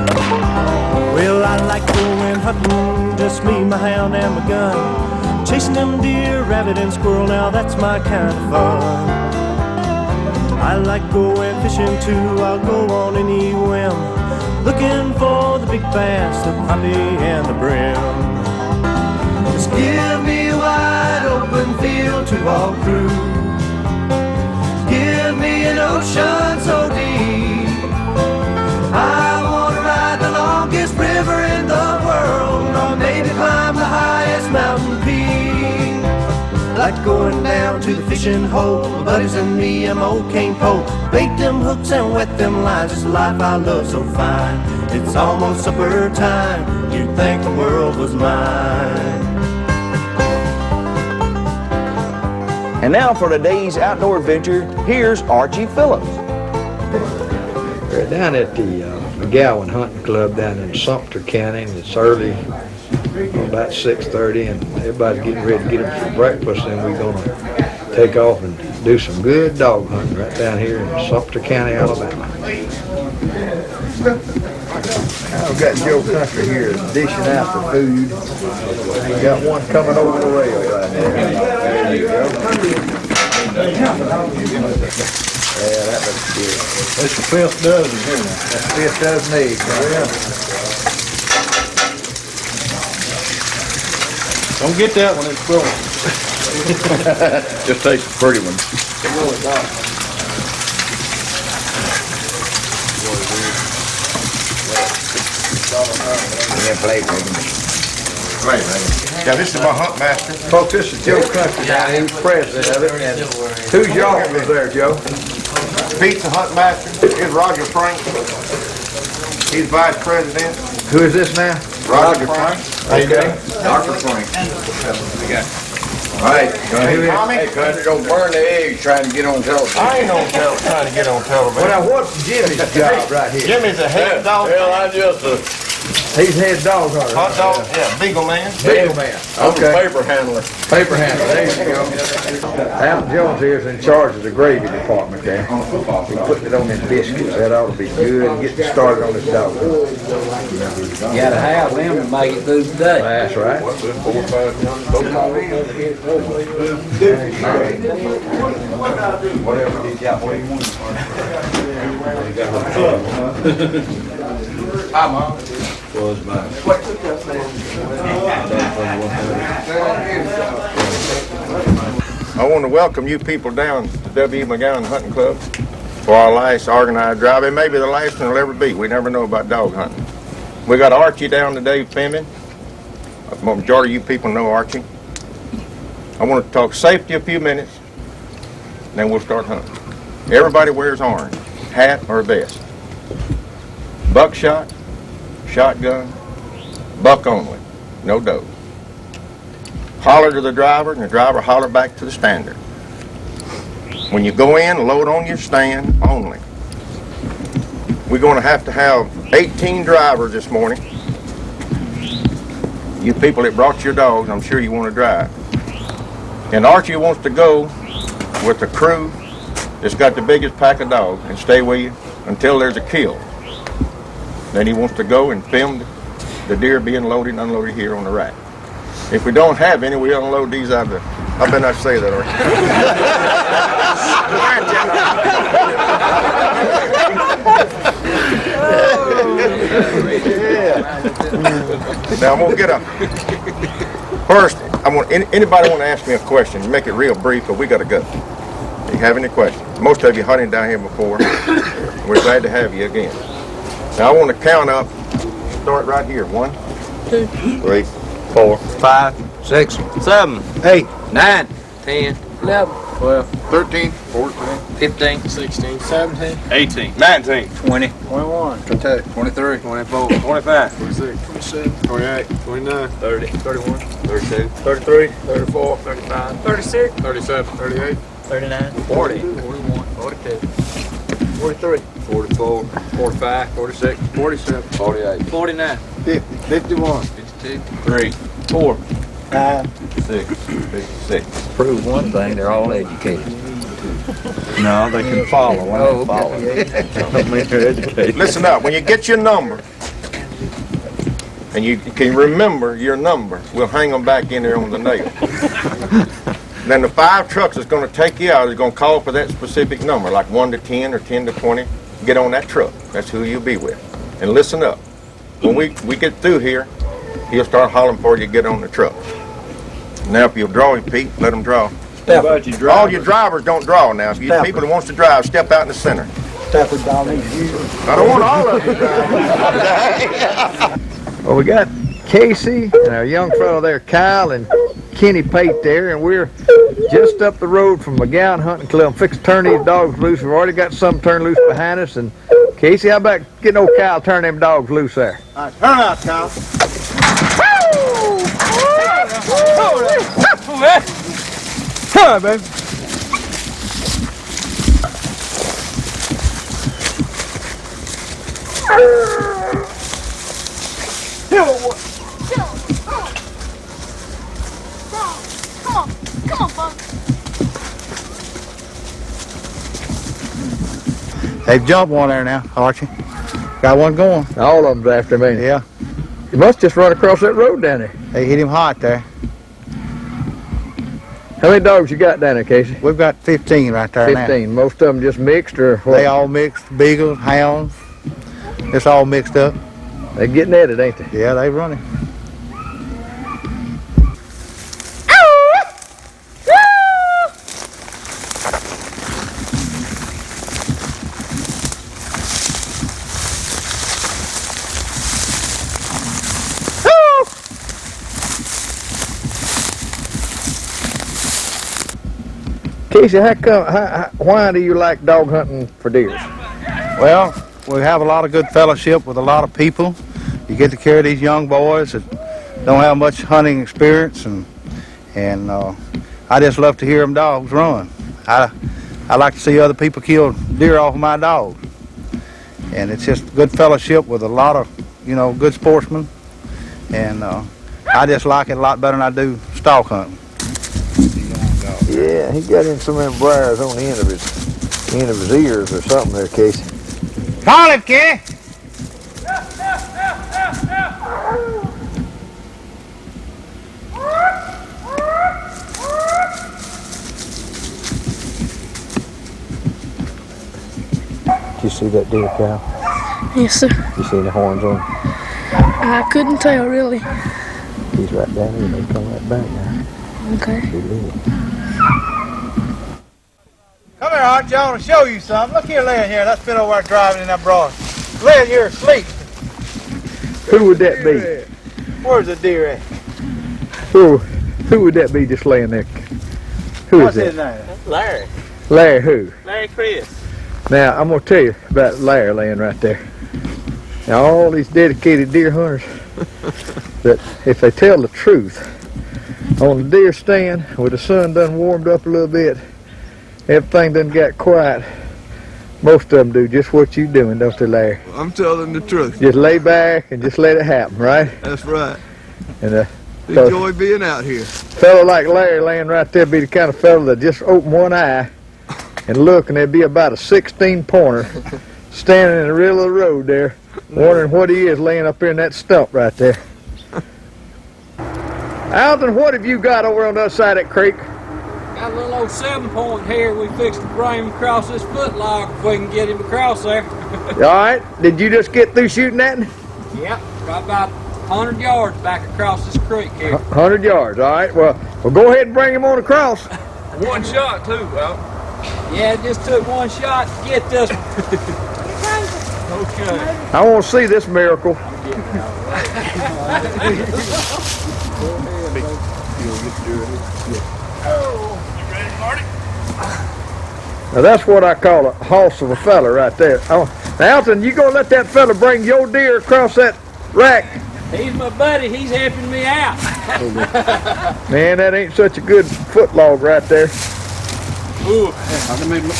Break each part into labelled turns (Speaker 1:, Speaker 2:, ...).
Speaker 1: Well, I like going hunting, just me, my hound, and my gun. Chasing them deer, rabbit, and squirrel, now that's my kind of fun. I like going fishing too, I'll go on any whim, looking for the big bass, the crappie, and the brim. Just give me a wide open field to walk through. Give me an ocean so deep. I want to ride the longest river in the world, or maybe climb the highest mountain peak. Like going down to the fishing hole, my buddies and me and my old cane pole. Bait them hooks and wet them lines, it's a life I love so fine. It's almost supper time, you'd think the world was mine.
Speaker 2: And now for today's outdoor adventure, here's Archie Phillips.
Speaker 3: We're down at the McGowen Hunting Club down in Sumpter County, and it's early, about 6:30, and everybody's getting ready to get them for breakfast, and we're going to take off and do some good dog hunting right down here in Sumpter County, Alabama. I've got Joe Country here dishing out the food. We got one coming over the rail right there. There you go. Yeah, that looks good. That's the 5th dozen here now. That's the 5th dozen eggs. Yeah.
Speaker 4: Don't get that one, it's growing.
Speaker 5: Just take the pretty ones.
Speaker 6: Yeah, this is my hunt master.
Speaker 3: Folks, this is Joe Country down here, who's president of it. And who's your office there, Joe?
Speaker 6: Pete's the hunt master. Here's Roger Frank. He's vice president.
Speaker 3: Who is this now?
Speaker 6: Roger Frank.
Speaker 3: Okay.
Speaker 5: Dr. Frank. All right. Hey, Country, don't burn the eggs trying to get on television.
Speaker 6: I ain't trying to get on television.
Speaker 3: Well, now, what's Jimmy's job right here?
Speaker 6: Jimmy's a head dog.
Speaker 5: Well, I just
Speaker 3: He's head dog hunter.
Speaker 6: Hot dog, yeah, beagle man.
Speaker 3: Beagle man.
Speaker 5: I'm a paper handler.
Speaker 3: Paper handler, there you go. Alan Jones here is in charge of the gravy department there. He put it on his biscuits. That ought to be good and get started on this dog.
Speaker 7: You gotta have them to make it through the day.
Speaker 3: That's right.
Speaker 5: Whatever you got, what do you want? Hi, Mom. Was mine.
Speaker 6: I want to welcome you people down to W. McGowen Hunting Club for our last organized drive. It may be the last one it'll ever be. We never know about dog hunting. We got Archie down today filming. The majority of you people know Archie. I want to talk safety a few minutes, then we'll start hunting. Everybody wears orange, hat or vest. Buckshot, shotgun, buck only, no doe. Holler to the driver, and the driver holler back to the stander. When you go in, load on your stand only. We're going to have 18 drivers this morning. You people that brought your dogs, I'm sure you want to drive. And Archie wants to go with the crew that's got the biggest pack of dogs and stay with you until there's a kill. Then he wants to go and film the deer being loaded and unloaded here on the rack. If we don't have any, we unload these out of the... I better not say that, Now I'm gonna get first, anybody want to ask me a question? Make it real brief, but we gotta go. If you have any questions? Most of you hunted down here before. We're glad to have you again. Now I want to count up. Start right here. 1, 2, 3, 4, 5, 6, 7, 8, 9, 10, 11, 12, 13, 14, 15, 16, 17,
Speaker 4: 18, 19,
Speaker 7: 20,
Speaker 3: 21,
Speaker 6: 22,
Speaker 3: 23,
Speaker 4: 24, 25,
Speaker 6: 26, 27, 28, 29,
Speaker 4: 30,
Speaker 6: 31,
Speaker 4: 32,
Speaker 6: 33, 34, 35,
Speaker 7: 36,
Speaker 6: 37, 38,
Speaker 7: 39,
Speaker 6: 40, 41, 42, 43, 44, 45, 46, 47,
Speaker 4: 48,
Speaker 7: 49,
Speaker 6: 50, 51,
Speaker 7: 52,
Speaker 4: 3, 4, 5, 6, 56.
Speaker 7: Prove one thing, they're all educated.
Speaker 3: No, they can follow.
Speaker 7: Oh, okay.
Speaker 3: Don't mean they're educated.
Speaker 6: Listen up, when you get your number, and you can remember your number, we'll hang them back in there on the nail. Then the 5 trucks that's going to take you out is going to call for that specific number, like 1 to 10 or 10 to 20. Get on that truck. That's who you'll be with. And listen up. When we get through here, he'll start hollering for you to get on the truck. Now, if you'll draw, Pete, let them draw. All your drivers don't draw now. If you people that wants to drive, step out in the center. I don't want all of you driving.
Speaker 3: Well, we got Casey and our young fellow there, Kyle, and Kenny Pate there, and we're just up the road from McGowen Hunting Club. Fixed to turn these dogs loose. We've already got some turned loose behind us. And Casey, how about getting old Kyle turn them dogs loose there?
Speaker 4: All right, turn out, Kyle.
Speaker 3: Come on, baby.
Speaker 8: Come on, bud.
Speaker 9: They've jumped one there now, Archie. Got one going.
Speaker 3: All of them's after me.
Speaker 9: Yeah.
Speaker 3: You must just run across that road down there.
Speaker 9: They hit him hot there.
Speaker 3: How many dogs you got down there, Casey?
Speaker 9: We've got 15 right there
Speaker 3: 15. Most of them just mixed, or what?
Speaker 9: now. They all mixed, beagles, hounds. It's all mixed up.
Speaker 3: They're getting at it, ain't they?
Speaker 9: Yeah, they running.
Speaker 3: Casey, why do you like dog hunting for deer?
Speaker 9: Well, we have a lot of good fellowship with a lot of people. You get to carry these young boys that don't have much hunting experience, and I just love to hear them dogs run. I like to see other people kill deer off of my dogs, and it's just good fellowship with a lot of good sportsmen, and I just like it a lot better than I do stalk hunting.
Speaker 3: Yeah, he got in some of them briars on the end of his ears or something there, Casey.
Speaker 9: Call him, Kenny!
Speaker 3: Did you see that deer, Kyle?
Speaker 8: Yes, sir.
Speaker 3: You see the horns on him?
Speaker 8: I couldn't tell, really.
Speaker 3: He's right down here. They come right back now.
Speaker 8: Okay.
Speaker 3: He lives.
Speaker 9: Come here, Archie. I want to show you something. Look here, laying here. That's been over there driving in that broad. Laying here asleep.
Speaker 3: Who would that be?
Speaker 9: Where's the deer at?
Speaker 3: Who would that be just laying there? Who
Speaker 9: What's
Speaker 3: is
Speaker 9: his
Speaker 3: that?
Speaker 9: name?
Speaker 7: Larry.
Speaker 3: Larry who?
Speaker 7: Larry Chris.
Speaker 3: Now, I'm going to tell you about Larry laying right there. Now, all these dedicated deer hunters, that if they tell the truth, on the deer stand, with the sun done warmed up a little bit, everything done got quiet, most of them do just what you doing, don't they, Larry?
Speaker 1: I'm telling the truth.
Speaker 3: Just lay back and just let it happen, right?
Speaker 1: That's right.
Speaker 3: And
Speaker 1: Enjoy being out here.
Speaker 3: fellow like Larry laying right there be the kind of fellow that just open one eye and look, and there'd be about a 16-pointer standing in the middle of the road there, wondering what he is laying up there in that stump right there. Alton, what have you got over on the other side of that creek?
Speaker 7: Got a little old 7-point here. We fixed to bring him across this footlog if we can get him across there.
Speaker 3: All right. Did you just get through shooting that?
Speaker 7: Yep, got about 100 yards back across this creek here.
Speaker 3: 100 yards. All right. Well, go ahead and bring him on across.
Speaker 4: One shot, too, Well.
Speaker 7: Yeah, it just took one shot to get this one. Okay.
Speaker 3: I want to see this miracle. Now that's what I call a hoss of a fella right there. Oh, now, Alton, you gonna let that fella bring your deer across that rack?
Speaker 7: He's my buddy. He's helping me out.
Speaker 3: Man, that ain't such a good footlog right there.
Speaker 4: Ooh, I mean, look,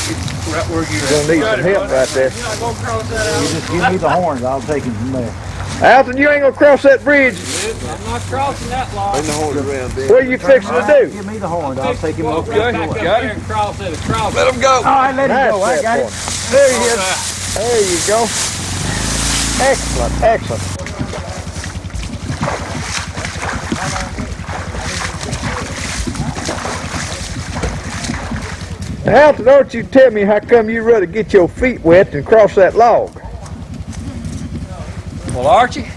Speaker 4: right where you're
Speaker 3: Gonna need some help right there.
Speaker 7: You're not gonna cross that out.
Speaker 9: Just give me the horns. I'll take him from there.
Speaker 3: Alton, you ain't gonna cross that bridge.
Speaker 7: I'm not crossing that log.
Speaker 3: What are you fixing to do?
Speaker 9: Give me the horns. I'll take him
Speaker 7: Walk
Speaker 9: over.
Speaker 7: right back up there and cross it across.
Speaker 4: Let him go.
Speaker 9: All right, let him go. I got it.
Speaker 3: There he is. There you go. Excellent, excellent. Alton, don't you tell me how come you'd rather get your feet wet than cross that log?
Speaker 7: Well, Archie,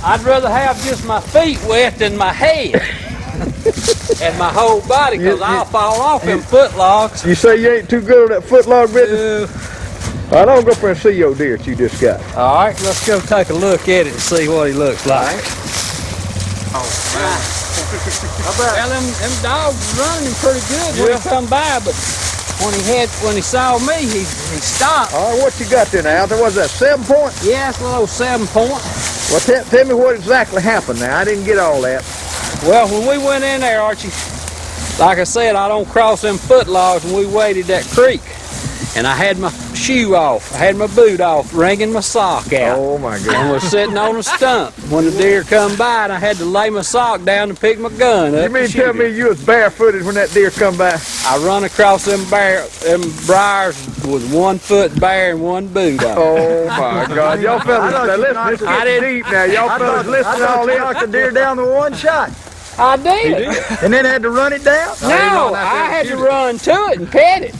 Speaker 7: I'd rather have just my feet wet than my head and my whole body, because I'll fall off them foot logs.
Speaker 3: You say you ain't too good on that foot log business? I don't go up there and see your deer that you just got.
Speaker 7: All right, let's go take a look at it and see what he looks like.
Speaker 4: Oh, man.
Speaker 7: Well, them dogs were running pretty good when he come by, but when he saw me, he stopped.
Speaker 3: All right, what you got there now? There was that 7 point?
Speaker 7: Yeah, it's a little 7 point.
Speaker 3: Well, tell me what exactly happened now. I didn't get all that.
Speaker 7: Well, when we went in there, Archie, like I said, I don't cross them foot logs, and we waded that creek. And I had my shoe off, I had my boot off, wringing my sock out.
Speaker 3: Oh my goodness.
Speaker 7: And was sitting on a stump. When the deer come by, and I had to lay my sock down and pick my gun up.
Speaker 3: You mean tell me you was barefooted when that deer come by?
Speaker 7: I run across them briars with 1 foot bare and 1 boot on.
Speaker 3: Oh my God. Y'all fellas, now listen, this gets deep now. Y'all fellas listen to all this.
Speaker 2: You knocked the deer down with 1 shot.
Speaker 7: I did.
Speaker 2: And then had to run it down?
Speaker 7: No, I had to run to it and pet it.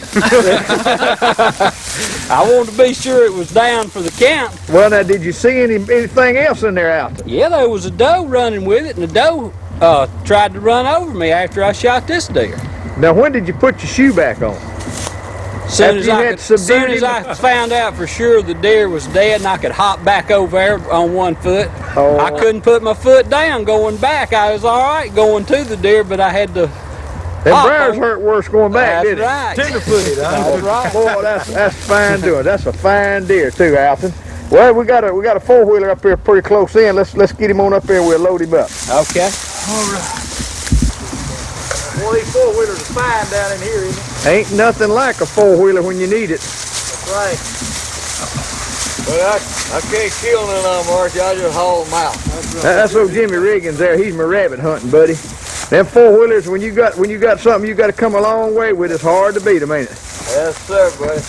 Speaker 7: I wanted to be sure it was down for the count.
Speaker 3: Well, now, did you see anything else in there out there?
Speaker 7: Yeah, there was a doe running with it, and the doe tried to run over me after I shot this deer.
Speaker 3: Now, when did you put your shoe back on?
Speaker 7: As soon as I found out for sure the deer was dead and I could hop back over there on 1 foot, I couldn't put my foot down going back. I was all right going to the deer, but I had to.
Speaker 3: Them briars hurt worse going back, didn't it?
Speaker 7: That's right.
Speaker 2: Tenderfooted, huh?
Speaker 7: That's right.
Speaker 3: Boy, that's fine doing. That's a fine deer too, Alton. Well, we got a 4-wheeler up here pretty close in. Let's get him on up here and we'll load him up.
Speaker 7: Okay.
Speaker 2: All right. Well, these 4-wheelers are fine down in here, isn't it?
Speaker 3: Ain't nothing like a 4-wheeler when you need it.
Speaker 2: That's right.
Speaker 5: Well, I can't kill none of them, Archie. I just haul them out.
Speaker 3: That's old Jimmy Riggins there. He's my rabbit hunting buddy. Them 4-wheelers, when you got something you got to come a long way with, it's hard to beat them, ain't it?
Speaker 5: Yes, sir, buddy.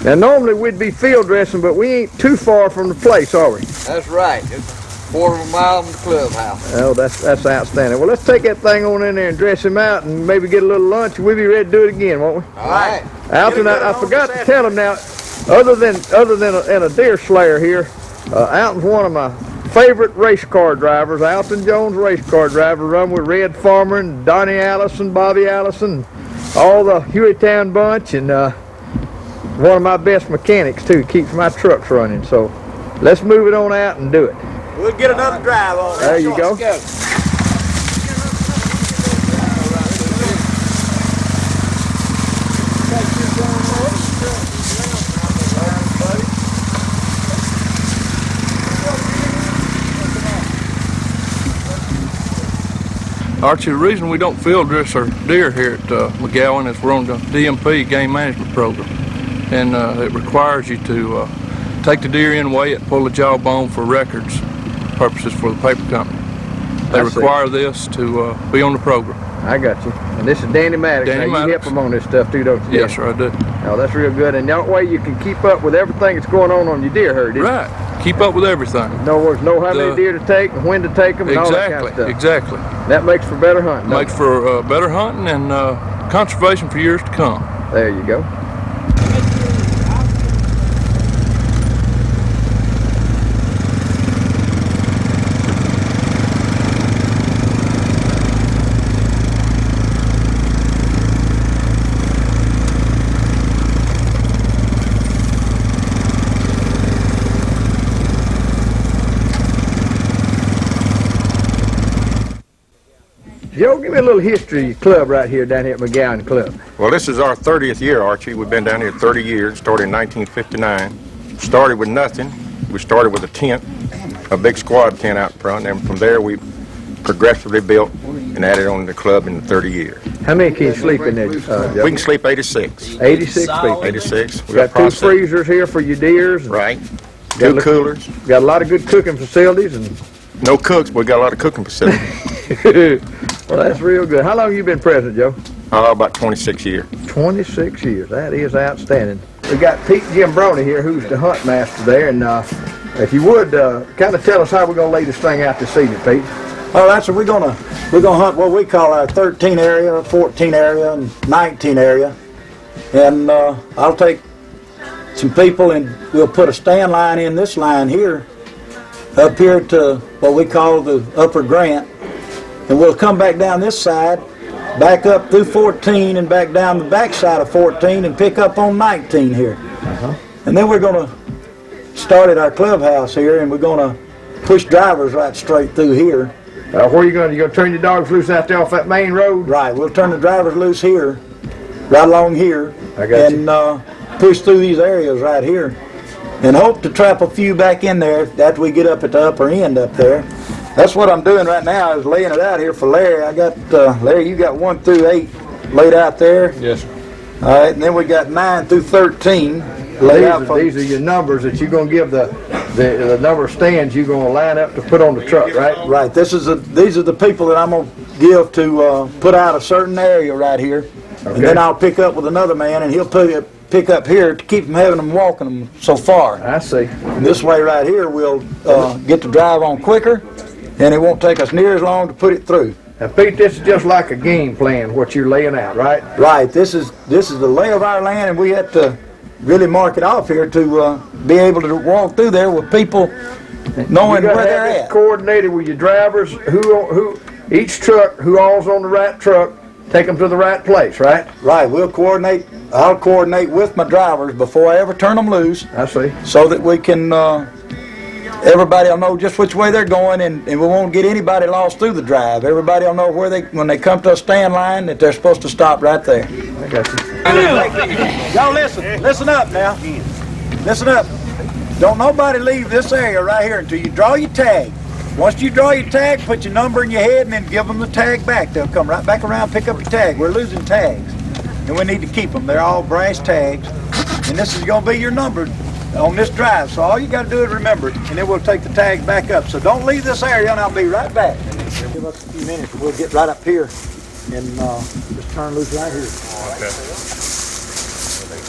Speaker 3: Now, normally we'd be field dressing, but we ain't too far from the place, are we?
Speaker 5: That's right. It's a quarter of a mile from the clubhouse.
Speaker 3: Oh, that's outstanding. Well, let's take that thing on in there and dress him out and maybe get a little lunch, and we'll be ready to do it again, won't we?
Speaker 5: All right.
Speaker 3: Alton, I forgot to tell him now, other than a deer slayer here, Alton's one of my favorite race car drivers. Alton Jones, race car driver, run with Red Farmer and Donnie Allison, Bobby Allison, all the Hueytown bunch, and one of my best mechanics too. Keeps my trucks running. So let's move it on out and do it.
Speaker 2: We'll get another drive on.
Speaker 3: There you go.
Speaker 4: Archie, the reason we don't field dress our deer here at McGowen is we're on the DMP game management program, and it requires you to take the deer in, weigh it, pull the jawbone for records purposes for the paper company. They require this to be on the program.
Speaker 3: I got you. And this is Danny Maddox.
Speaker 4: Danny
Speaker 3: now, you help
Speaker 4: Maddox.
Speaker 3: him on this stuff too, don't you?
Speaker 4: Yes, sir, I do.
Speaker 3: Oh, that's real good. And that way you can keep up with everything that's going on your deer herd.
Speaker 4: Right. Keep up with everything.
Speaker 3: In other words, know how many deer to take and when to take them and all that kind of stuff.
Speaker 4: Exactly.
Speaker 3: That makes for better hunting.
Speaker 4: Makes for better hunting and conservation for years to come.
Speaker 3: There you go. Joe, give me a little history of your club right here down here at McGowen Club.
Speaker 6: Well, this is our 30th year, Archie. We've been down here 30 years, started in 1959. Started with nothing. We started with a tent, a big squad tent out front, and from there we progressively built and added on to the club in 30 years.
Speaker 3: How many can you sleep in there, Joe?
Speaker 6: We can sleep 86.
Speaker 3: 86 people.
Speaker 6: 86. We
Speaker 3: Got two freezers here for your deers.
Speaker 6: Right. Two coolers.
Speaker 3: Got a lot of good cooking facilities. And
Speaker 6: no cooks, but we got a lot of cooking facilities.
Speaker 3: Well, that's real good. How long have you been president, Joe?
Speaker 6: About 26 years.
Speaker 3: 26 years. That is outstanding. We got Pete Gimbroni here, who's the hunt master there, and if you would, kind of tell us how we're going to lay this thing out this evening, Pete.
Speaker 10: All right, so we're gonna hunt what we call our 13 area, 14 area, and 19 area, and I'll take some people and we'll put a stand line in this line here, up here to what we call the Upper Grant, and we'll come back down this side, back up through 14 and back down the back side of 14 and pick up on 19 here. And then we're gonna start at our clubhouse here, and we're gonna push drivers right straight through here.
Speaker 3: Where are you going? You gonna turn your dogs loose out there off that main road?
Speaker 10: Right, we'll turn the drivers loose here, right along here,
Speaker 3: I got
Speaker 10: and push through these areas right here, and hope to trap a few back in there after we get up at the upper end up there. That's what I'm doing right now, is laying it out here for Larry. I got, Larry, you got 1 through 8 laid out there.
Speaker 3: Yes, sir.
Speaker 10: All right, and then we got 9 through 13 laid out for...
Speaker 3: These are your numbers that you're going to give the number of stands you're going to line up to put on the truck, right?
Speaker 10: Right. These are the people that I'm going to give to put out a certain area right here, okay. And then I'll pick up with another man, and he'll pick up here to keep them having them walking them so far.
Speaker 3: I see.
Speaker 10: And this way right here, we'll get the drive on quicker, and it won't take us near as long to put it through.
Speaker 3: Now, Pete, this is just like a game plan, what you're laying out, right?
Speaker 10: Right. This is the lay of our land, and we have to really mark it off here to be able to walk through there with people knowing where they're at.
Speaker 3: Coordinated with your drivers, who each truck, who all's on the right truck, take them to the right place, right?
Speaker 10: Right. We'll coordinate. I'll coordinate with my drivers before I ever turn them loose.
Speaker 3: I see.
Speaker 10: So that we can, everybody will know just which way they're going, and we won't get anybody lost through the drive. Everybody will know where when they come to a stand line, that they're supposed to stop right there.
Speaker 3: I got you.
Speaker 10: Y'all listen up now. Listen up. Don't nobody leave this area right here until you draw your tag. Once you draw your tag, put your number in your head and then give them the tag back. They'll come right back around, pick up your tag. We're losing tags, and we need to keep them. They're all brass tags, and this is going to be your number on this drive. So all you got to do is remember it, and then we'll take the tags back up. So don't leave this area, and I'll be right back. Give us a few minutes, and we'll get right up here and just turn loose right here.
Speaker 11: Okay.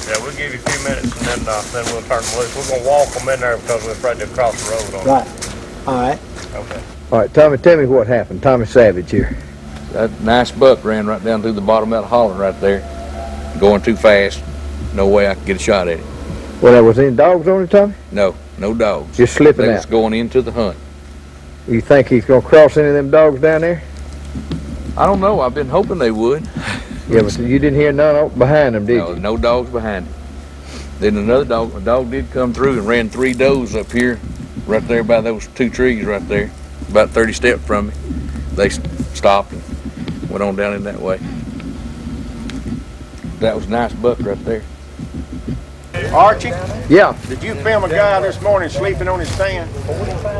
Speaker 11: Yeah, we'll give you a few minutes, and then we'll turn them loose. We're going to walk them in there because we're afraid to cross the road on
Speaker 10: Right. All right.
Speaker 11: Okay.
Speaker 3: All right, Tommy, tell me what happened. Tommy Savage here.
Speaker 2: That nice buck ran right down through the bottom of that holler right there, going too fast. No way I could get a shot at it.
Speaker 3: Well, there was any dogs on it, Tommy?
Speaker 2: No, no dogs.
Speaker 3: Just slipping
Speaker 2: They
Speaker 3: out.
Speaker 2: was going into the hunt.
Speaker 3: You think he's going to cross any of them dogs down there?
Speaker 2: I don't know. I've been hoping they would.
Speaker 3: Yeah, but you didn't hear none behind them, did you?
Speaker 2: No dogs behind him. Then a dog did come through and ran 3 does up here, right there by those 2 trees right there, about 30 steps from me. They stopped and went on down in that way. That was a nice buck right there.
Speaker 6: Archie?
Speaker 3: Yeah.
Speaker 6: Did you film a guy this morning sleeping on his stand?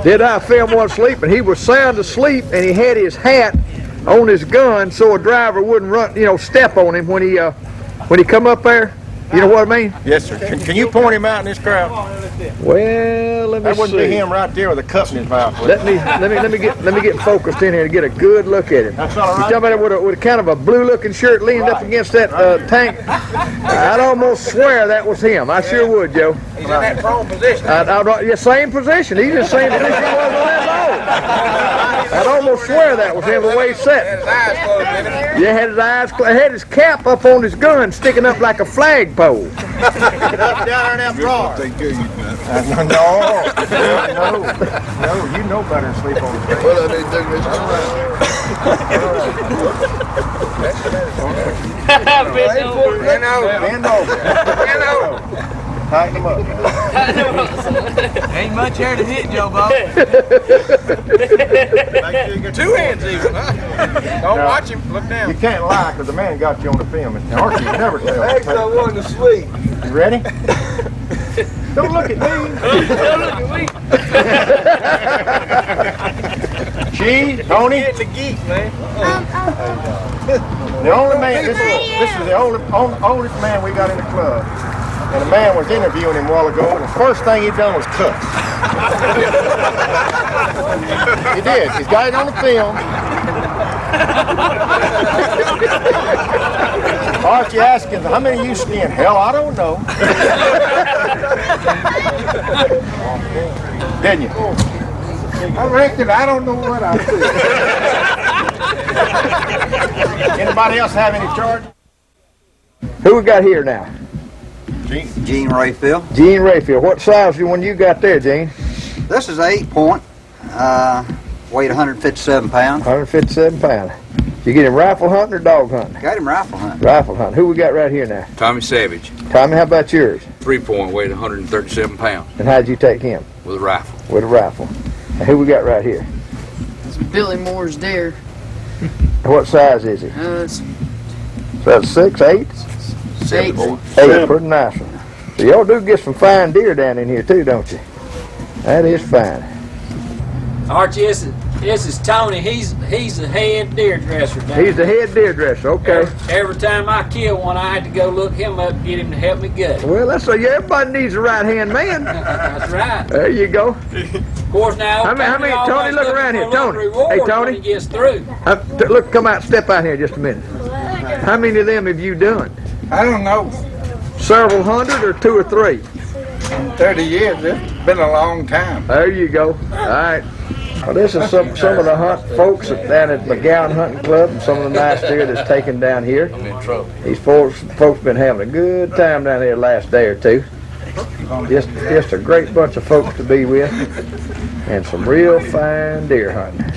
Speaker 3: Did I film one sleeping? He was sound asleep, and he had his hat on his gun so a driver wouldn't run, step on him when he come up there. You know what I mean?
Speaker 6: Yes, sir. Can you point him out in this crowd?
Speaker 3: Well, let me
Speaker 6: That wouldn't
Speaker 3: see.
Speaker 6: be him right there with a cup in his mouth.
Speaker 3: Let me get focused in here to get a good look at him.
Speaker 6: That's all right.
Speaker 3: You talking about it with a kind of a blue-looking shirt leaned up against that tank? I'd almost swear that was him. I sure would, Joe.
Speaker 5: He's in that prone position.
Speaker 3: Yeah, same position. He's in the same position he was on that log. I'd almost swear that was him the way he sat.
Speaker 5: His eyes closed, didn't he?
Speaker 3: Yeah, had his eyes closed. Had his cap up on his gun, sticking up like a flagpole.
Speaker 6: Down there in that drawer.
Speaker 5: Take care of you, man.
Speaker 6: No, you know better than sleep on the stand.
Speaker 5: Well, I need to do this.
Speaker 6: Bend over. Tighten him up.
Speaker 5: Ain't much hair to hit, Joe Bob. 2 hands even, huh? Don't watch him. Look down.
Speaker 6: You can't lie because the man got you on the film. And Archie never tells.
Speaker 10: Actually, I wanted to sleep.
Speaker 6: You ready? Don't look at me.
Speaker 5: Don't look at me.
Speaker 6: Cheese, Tony.
Speaker 5: Getting the geek, man.
Speaker 6: The only man. This is the oldest man we got in the club. And the man was interviewing him a while ago, and the first thing he done was cuss. He did. He's got it on the film. Archie asked him, how many you skinned? Hell, I don't know. Didn't you? I reckon I don't know what I see. Anybody else have any charge?
Speaker 3: Who we got here now?
Speaker 12: Gene Rayfield.
Speaker 3: Gene Rayfield. What size is the one you got there, Gene?
Speaker 12: This is 8-point. Weighed 157 pounds.
Speaker 3: 157 pounds. You get him rifle hunting or dog hunting?
Speaker 12: Got him rifle hunting.
Speaker 3: Rifle hunting. Who we got right here now?
Speaker 13: Tommy Savage.
Speaker 3: Tommy, how about yours?
Speaker 13: 3-point, weighed 137 pounds.
Speaker 3: And how'd you take him?
Speaker 13: With a rifle.
Speaker 3: With a rifle. And who we got right here?
Speaker 14: It's Billy Moore's deer.
Speaker 3: What size is he?
Speaker 14: It's
Speaker 3: Size 6, 8?
Speaker 14: 8.
Speaker 3: 8, pretty nice one. So y'all do get some fine deer down in here too, don't you? That is fine.
Speaker 7: Archie, this is Tony. He's the head deer dresser.
Speaker 3: He's the head deer dresser, okay.
Speaker 7: Every time I kill one, I had to go look him up and get him to help me gut it.
Speaker 3: Well, that's so everybody needs a right-hand man.
Speaker 7: That's right.
Speaker 3: There you go.
Speaker 7: Of course, now,
Speaker 3: How many, Tony, look around here. Tony. Hey, Tony.
Speaker 7: When he gets through.
Speaker 3: Look, come out, step out here just a minute. How many of them have you done?
Speaker 6: I don't know.
Speaker 3: Several hundred or 2 or 3?
Speaker 6: 30 years. It's been a long time.
Speaker 3: There you go. All right. Well, this is some of the folks down at McGowen Hunting Club and some of the nice deer that's taken down here. These folks been having a good time down here the last day or two. Just a great bunch of folks to be with and some real fine deer hunting.